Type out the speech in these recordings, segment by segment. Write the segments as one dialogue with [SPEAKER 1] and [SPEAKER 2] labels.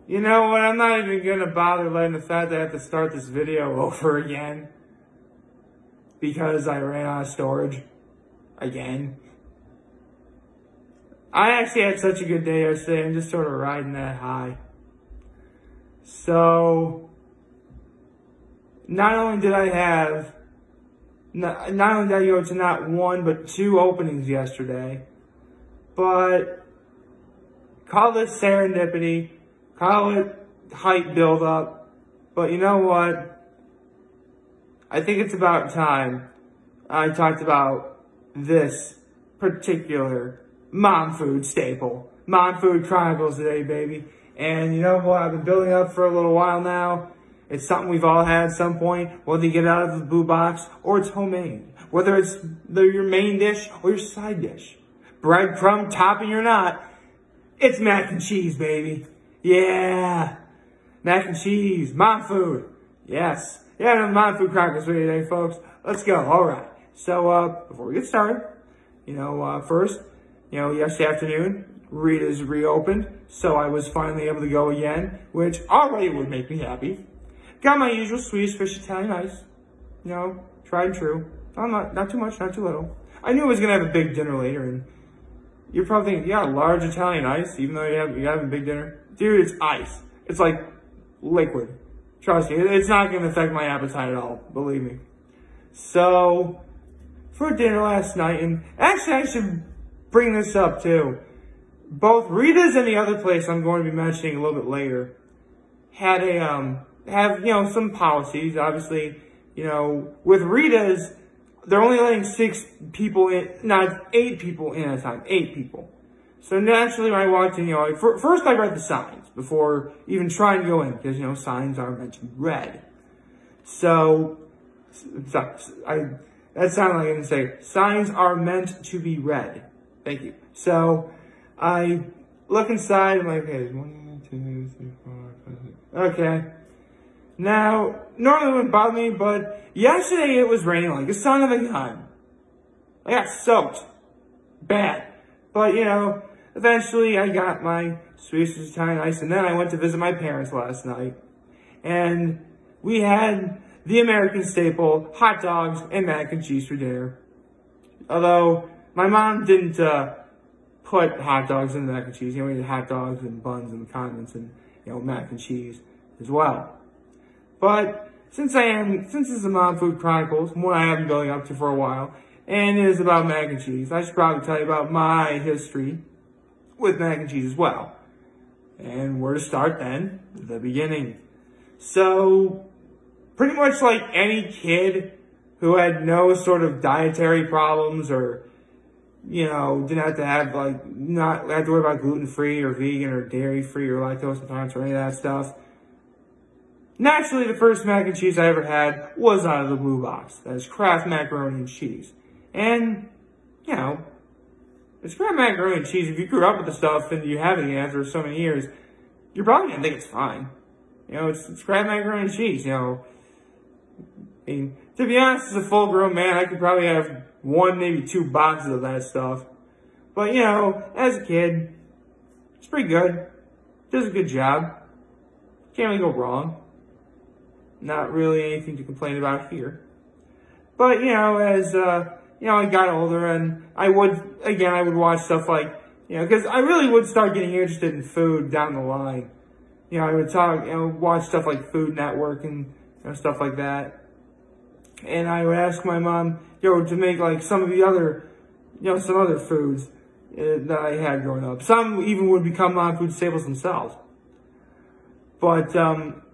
[SPEAKER 1] You know what, I'm not even gonna bother letting the fact that I have to start this video over again. Because I ran out of storage. Again. I actually had such a good day yesterday, I'm just sort of riding that high. So, not only did I have, not only did I go to not one, but 2 openings yesterday, but call it serendipity, call it hype buildup, but you know what? I think it's about time I talked about this particular mom food staple. Mom Food Chronicles today, baby. And you know what? I've been building up for a little while now. It's something we've all had at some point, whether you get it out of the blue box or it's homemade. Whether it's your main dish or your side dish. Breadcrumb topping or not, it's mac and cheese, baby. Yeah. Mac and cheese. Mom food. Yes. Yeah, Mom Food Chronicles for you today, folks. Let's go. All right. So, before we get started, first, yesterday afternoon, Rita's reopened, so I was finally able to go again, which already would make me happy. Got my usual Swedish fish Italian ice. Tried and true. Not too much, not too little. I knew I was going to have a big dinner later, and you're probably thinking, yeah, large Italian ice, even though you're having a big dinner. Dude, it's ice. It's like liquid. Trust me, it's not going to affect my appetite at all, believe me. So, for dinner last night, and actually I should bring this up too. Both Rita's and the other place I'm going to be mentioning a little bit later had some policies. Obviously, with Rita's, they're only letting 6 people in, not 8 people in at a time, 8 people. So naturally when I walked in, first I read the signs before even trying to go in, because, signs are meant to be read. So, that sounded like I didn't say, signs are meant to be read. Thank you. So, I look inside, I'm like, okay, there's 1, 2, 3, 4, 5, 6. Okay. Now, normally it wouldn't bother me, but yesterday it was raining like a son of a gun. I got soaked. Bad. But, eventually I got my Swedish Italian ice, and then I went to visit my parents last night. And we had the American staple, hot dogs and mac and cheese for dinner. Although, my mom didn't put hot dogs in the mac and cheese. We had hot dogs and buns and condiments and, mac and cheese as well. But since this is the Mom Food Chronicles, one I have been building up to for a while, and it is about mac and cheese, I should probably tell you about my history with mac and cheese as well. And where to start then? The beginning. So, pretty much like any kid who had no sort of dietary problems or, didn't have to have not have to worry about gluten-free or vegan or dairy-free or lactose intolerance or any of that stuff. Naturally, the first mac and cheese I ever had was out of the blue box. That is Kraft macaroni and cheese. And, it's Kraft macaroni and cheese. If you grew up with the stuff and you have it again after so many years, you're probably going to think it's fine. It's Kraft macaroni and cheese, I mean, to be honest, as a full-grown man, I could probably have 1, maybe 2 boxes of that stuff. But, as a kid, it's pretty good. Does a good job. Can't really go wrong. Not really anything to complain about here. But, as, I got older and I would watch stuff like, because I really would start getting interested in food down the line. I would watch stuff like Food Network and stuff like that. And I would ask my mom, to make like some of the other, some other foods that I had growing up. Some even would become Mom Food staples themselves. But,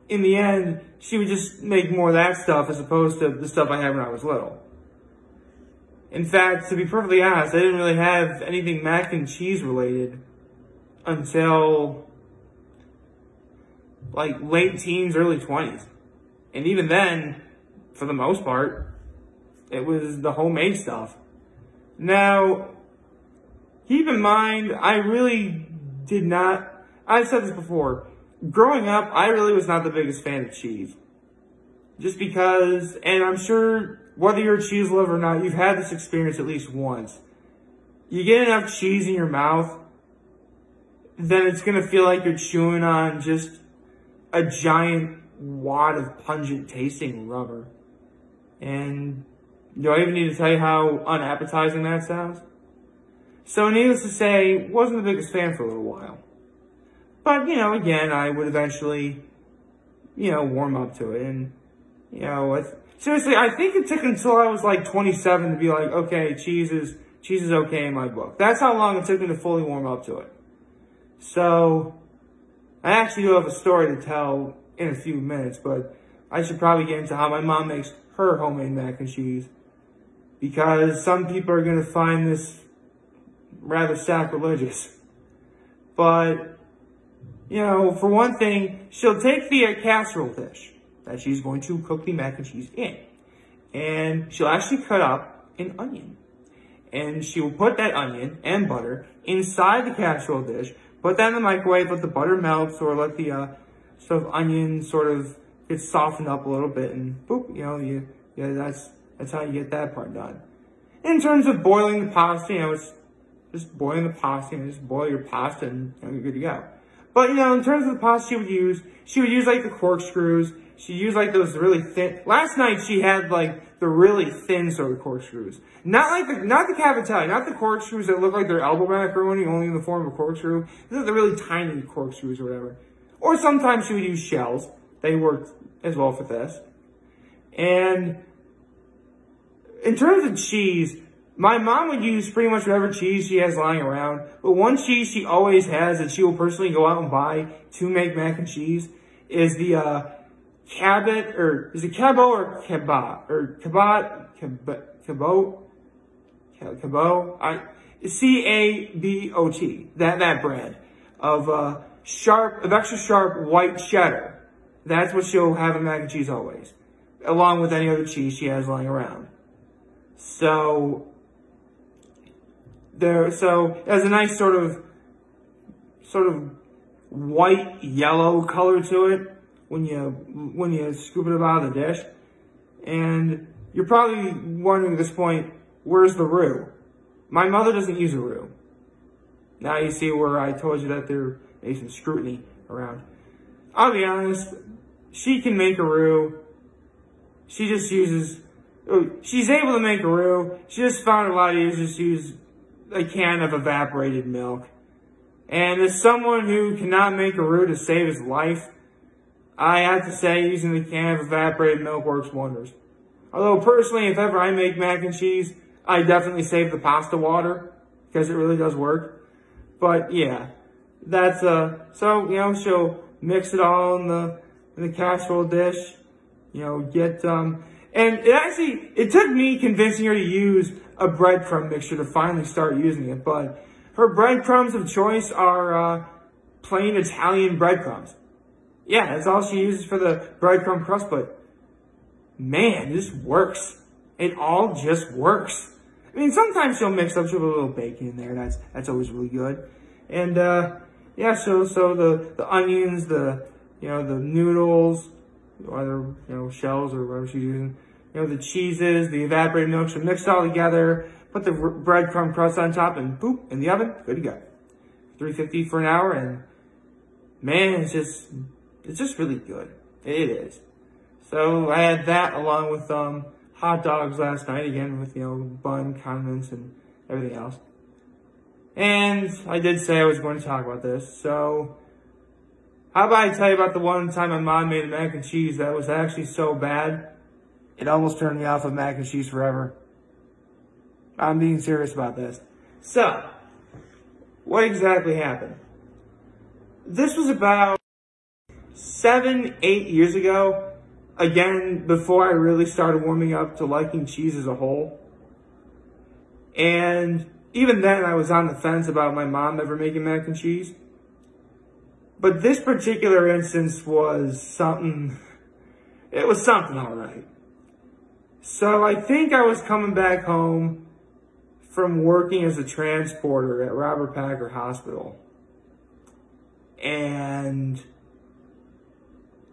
[SPEAKER 1] in the end, she would just make more of that stuff as opposed to the stuff I had when I was little. In fact, to be perfectly honest, I didn't really have anything mac and cheese related until like late teens, early 20s. And even then, for the most part, it was the homemade stuff. Now, keep in mind, I really did not, I've said this before, growing up, I really was not the biggest fan of cheese. Just because, and I'm sure whether you're a cheese lover or not, you've had this experience at least once. You get enough cheese in your mouth then it's going to feel like you're chewing on just a giant wad of pungent tasting rubber. And do I even need to tell you how unappetizing that sounds? So needless to say, wasn't the biggest fan for a little while. But, you know, again, I would eventually, you know, warm up to it. And, you know, seriously, I think it took until I was like 27 to be like, okay, cheese is okay in my book. That's how long it took me to fully warm up to it. So, I actually do have a story to tell in a few minutes, but I should probably get into how my mom makes her homemade mac and cheese. Because some people are going to find this rather sacrilegious. But, you know, for one thing, she'll take the casserole dish that she's going to cook the mac and cheese in. And she'll actually cut up an onion. And she will put that onion and butter inside the casserole dish, put that in the microwave, let the butter melt, or let the sort of onion sort of get softened up a little bit, and boop, you know, that's how you get that part done. In terms of boiling the pasta, you know, it's just boiling the pasta, you know, just boil your pasta and you know, you're good to go. But, you know, in terms of the pasta she would use like the corkscrews. She'd use like those really thin, last night she had like the really thin sort of corkscrews. Not the cavatelli, not the corkscrews that look like they're elbow macaroni, only in the form of a corkscrew. These are the really tiny corkscrews or whatever. Or sometimes she would use shells. They worked as well for this. And in terms of cheese, my mom would use pretty much whatever cheese she has lying around. But one cheese she always has that she will personally go out and buy to make mac and cheese is the Cabot, or is it Cabo or Cabot? Or Cabot? C-A-B-O-T. That brand of extra sharp white cheddar. That's what she'll have in mac and cheese always, along with any other cheese she has lying around. So it has a nice sort of white yellow color to it when you scoop it up out of the dish. And you're probably wondering at this point, where's the roux? My mother doesn't use a roux. Now you see where I told you that there may be some scrutiny around. I'll be honest, she can make a roux. She just uses, she's able to make a roux. She just found it a lot easier to just use a can of evaporated milk. And as someone who cannot make a roux to save his life, I have to say using the can of evaporated milk works wonders. Although personally, if ever I make mac and cheese, I definitely save the pasta water because it really does work. But yeah, that's so you know, she'll mix it all in the casserole dish. You know, and it took me convincing her to use a breadcrumb mixture to finally start using it. But her breadcrumbs of choice are plain Italian breadcrumbs. Yeah, that's all she uses for the breadcrumb crust, but man, this works. It all just works. I mean, sometimes she'll mix up, she'll put a little bacon in there, that's always really good. And, yeah, so the onions, the noodles, either, you know, shells or whatever she's using, you know, the cheeses, the evaporated milk, she'll mix it all together, put the breadcrumb crust on top, and boop, in the oven, good to go. 350 for an hour, and man, it's just really good. It is. So I had that along with hot dogs last night, again with, you know, bun, condiments, and everything else. And I did say I was going to talk about this, so how about I tell you about the one time my mom made a mac and cheese that was actually so bad, it almost turned me off of mac and cheese forever. I'm being serious about this. So, what exactly happened? This was about 7, 8 years ago, again, before I really started warming up to liking cheese as a whole. And even then, I was on the fence about my mom ever making mac and cheese. But this particular instance was something, it was something alright. So I think I was coming back home from working as a transporter at Robert Packer Hospital. And,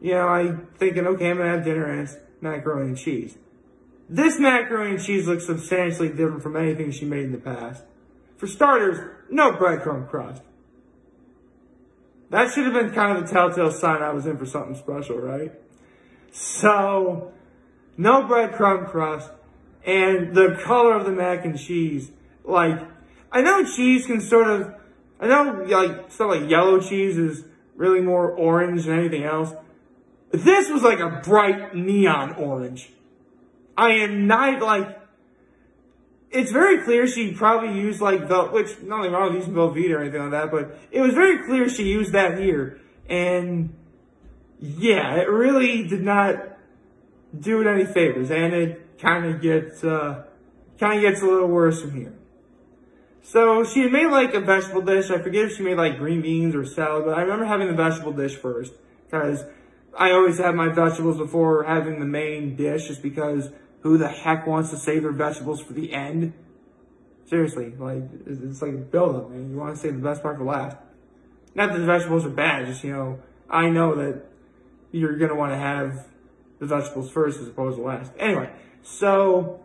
[SPEAKER 1] you know, I'm thinking, okay, I'm going to have dinner and it's macaroni and cheese. This macaroni and cheese looks substantially different from anything she made in the past. For starters, no breadcrumb crust. That should have been kind of a telltale sign I was in for something special, right? So, no breadcrumb crust, and the color of the mac and cheese. Like, I know cheese can sort of, I know like stuff like yellow cheese is really more orange than anything else. This was like a bright neon orange. I am not like, it's very clear she probably used like which, nothing wrong with using Velveeta or anything like that, but it was very clear she used that here. And yeah, it really did not do it any favors, and it kind of gets a little worse from here. So she had made like a vegetable dish. I forget if she made like green beans or salad, but I remember having the vegetable dish first, because I always have my vegetables before having the main dish, just because who the heck wants to save their vegetables for the end? Seriously, like, it's like a build-up, man. You want to save the best part for last. Not that the vegetables are bad, just, you know, I know that you're going to want to have the vegetables first as opposed to last. Anyway, so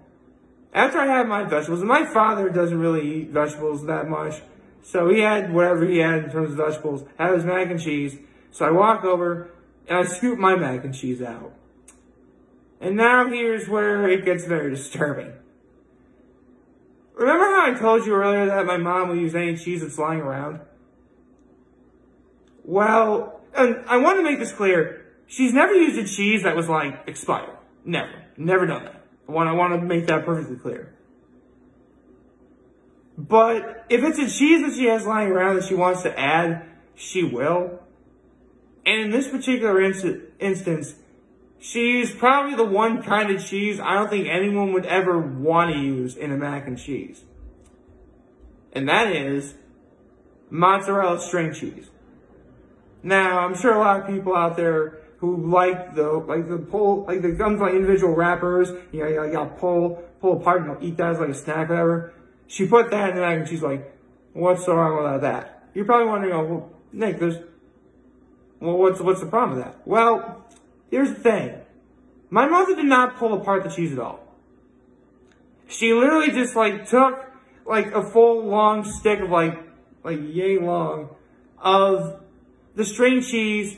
[SPEAKER 1] after I had my vegetables, and my father doesn't really eat vegetables that much, so he had whatever he had in terms of vegetables, had his mac and cheese. So I walk over and I scoop my mac and cheese out. And now here's where it gets very disturbing. Remember how I told you earlier that my mom will use any cheese that's lying around? Well, and I want to make this clear. She's never used a cheese that was like expired. Never. Never done that. I want to make that perfectly clear. But if it's a cheese that she has lying around that she wants to add, she will. And in this particular instance, she's probably the one kind of cheese I don't think anyone would ever want to use in a mac and cheese. And that is mozzarella string cheese. Now, I'm sure a lot of people out there who like the comes like individual wrappers, you know, you gotta pull apart and eat that as like a snack or whatever. She put that in the mac and she's like, what's so wrong with that? You're probably wondering, oh, well, Nick, what's the problem with that? Well, here's the thing. My mother did not pull apart the cheese at all. She literally just like took like a full long stick of like yay long of the string cheese,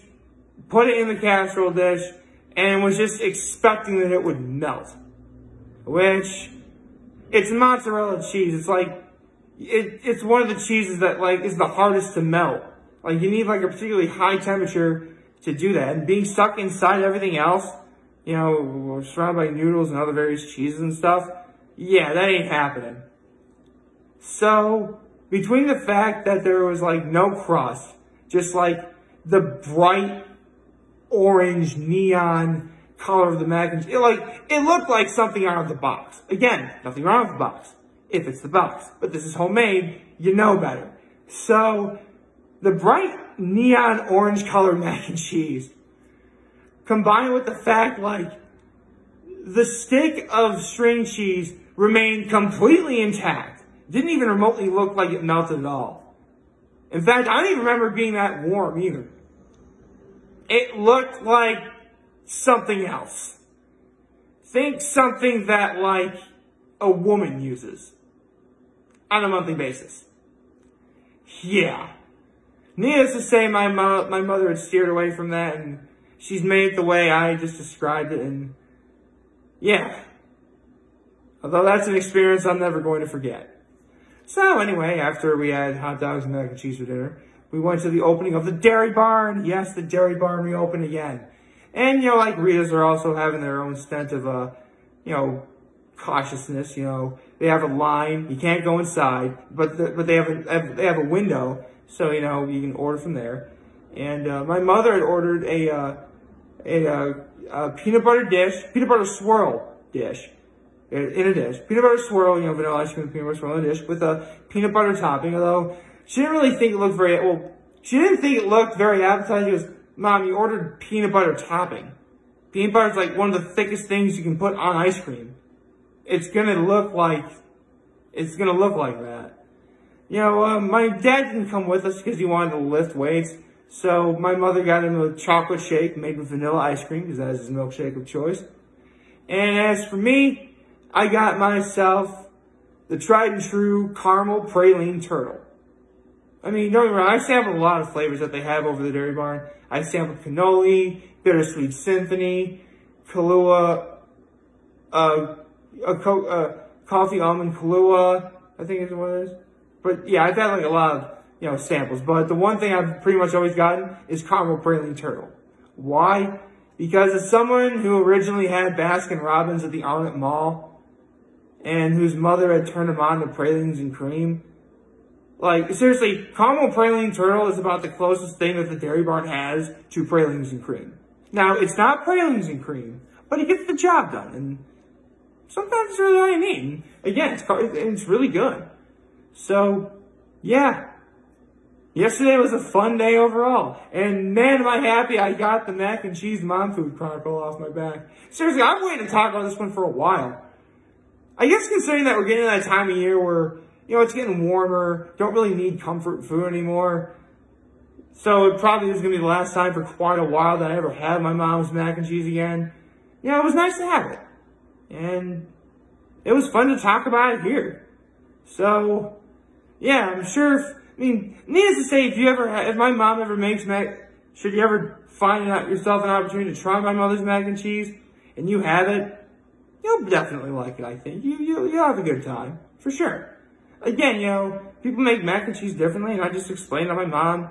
[SPEAKER 1] put it in the casserole dish, and was just expecting that it would melt. Which, it's mozzarella cheese. It's like, it's one of the cheeses that like is the hardest to melt. Like you need like a particularly high temperature to do that. And being stuck inside everything else, you know, surrounded by noodles and other various cheeses and stuff, yeah, that ain't happening. So, between the fact that there was like no crust, just like the bright orange neon color of the mac and cheese, it looked like something out of the box. Again, nothing wrong with the box, if it's the box. But this is homemade, you know better. So, the bright neon orange colored mac and cheese, combined with the fact like the stick of string cheese remained completely intact. Didn't even remotely look like it melted at all. In fact, I don't even remember it being that warm either. It looked like something else. Think something that like a woman uses on a monthly basis. Yeah. Needless to say, my mother had steered away from that, and she's made it the way I just described it, and yeah. Although that's an experience I'm never going to forget. So anyway, after we had hot dogs and mac and cheese for dinner, we went to the opening of the Dairy Barn. Yes, the Dairy Barn reopened again. And, you know, like Rita's are also having their own stint of, you know, cautiousness. You know, they have a line. You can't go inside, but they have a window. So, you know, you can order from there. And my mother had ordered a peanut butter swirl dish. In a dish. Peanut butter swirl, you know, vanilla ice cream, peanut butter swirl in a dish with a peanut butter topping. Although, she didn't really think it looked she didn't think it looked very appetizing. She goes, Mom, you ordered peanut butter topping. Peanut butter is like one of the thickest things you can put on ice cream. It's gonna look like that. You know, my dad didn't come with us because he wanted to lift weights. So my mother got him a chocolate shake made with vanilla ice cream because that is his milkshake of choice. And as for me, I got myself the tried and true caramel praline turtle. I mean, don't get me wrong, I sampled a lot of flavors that they have over the Dairy Barn. I sampled cannoli, bittersweet symphony, Kahlua, coffee almond Kahlua, I think is what it is. But yeah, I've had like a lot of, samples. But the one thing I've pretty much always gotten is caramel praline turtle. Why? Because as someone who originally had Baskin Robbins at the Arnott Mall, and whose mother had turned him on to pralines and cream, like, seriously, caramel praline turtle is about the closest thing that the Dairy Barn has to pralines and cream. Now, it's not pralines and cream, but it gets the job done, and sometimes it's really all you need. And again, it's really good. So, yeah. Yesterday was a fun day overall. And man, am I happy I got the mac and cheese mom food chronicle off my back. Seriously, I've waited to talk about this one for a while. I guess considering that we're getting to that time of year where, it's getting warmer, don't really need comfort food anymore. So it probably is going to be the last time for quite a while that I ever have my mom's mac and cheese again. It was nice to have it. And it was fun to talk about it here. So, yeah, I'm sure, needless to say, if my mom ever makes should you ever find yourself an opportunity to try my mother's mac and cheese, and you have it, you'll definitely like it, I think. You'll have a good time, for sure. Again, people make mac and cheese differently, and I just explained how my mom,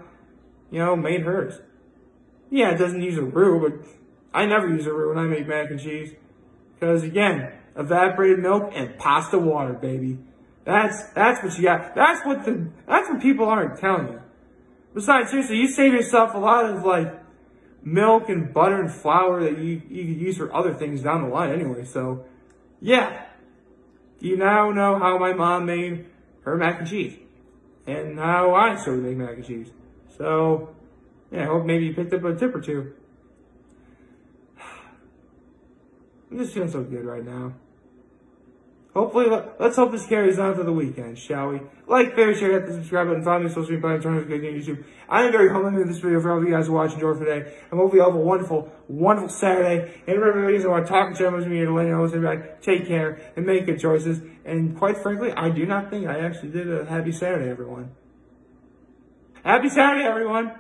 [SPEAKER 1] made hers. Yeah, it doesn't use a roux, but I never use a roux when I make mac and cheese. Because, again, evaporated milk and pasta water, baby. That's what you got. That's what people aren't telling you. Besides, seriously, you save yourself a lot of, milk and butter and flour that you could use for other things down the line anyway. So, yeah. You now know how my mom made her mac and cheese. And how I sort of make mac and cheese. So, yeah, I hope maybe you picked up a tip or two. I'm just feeling so good right now. Hopefully, let's hope this carries on to the weekend, shall we? Like, favorite, share, hit the subscribe button, follow me on social media platforms, good on YouTube. I am very humbled with this video for all of you guys who watch and enjoy today. And hopefully you all have a wonderful, wonderful Saturday. And remember, ladies, I want to talk and share with me to let you know what's everybody. Take care and make good choices. And quite frankly, I do not think I actually did a happy Saturday, everyone. Happy Saturday, everyone!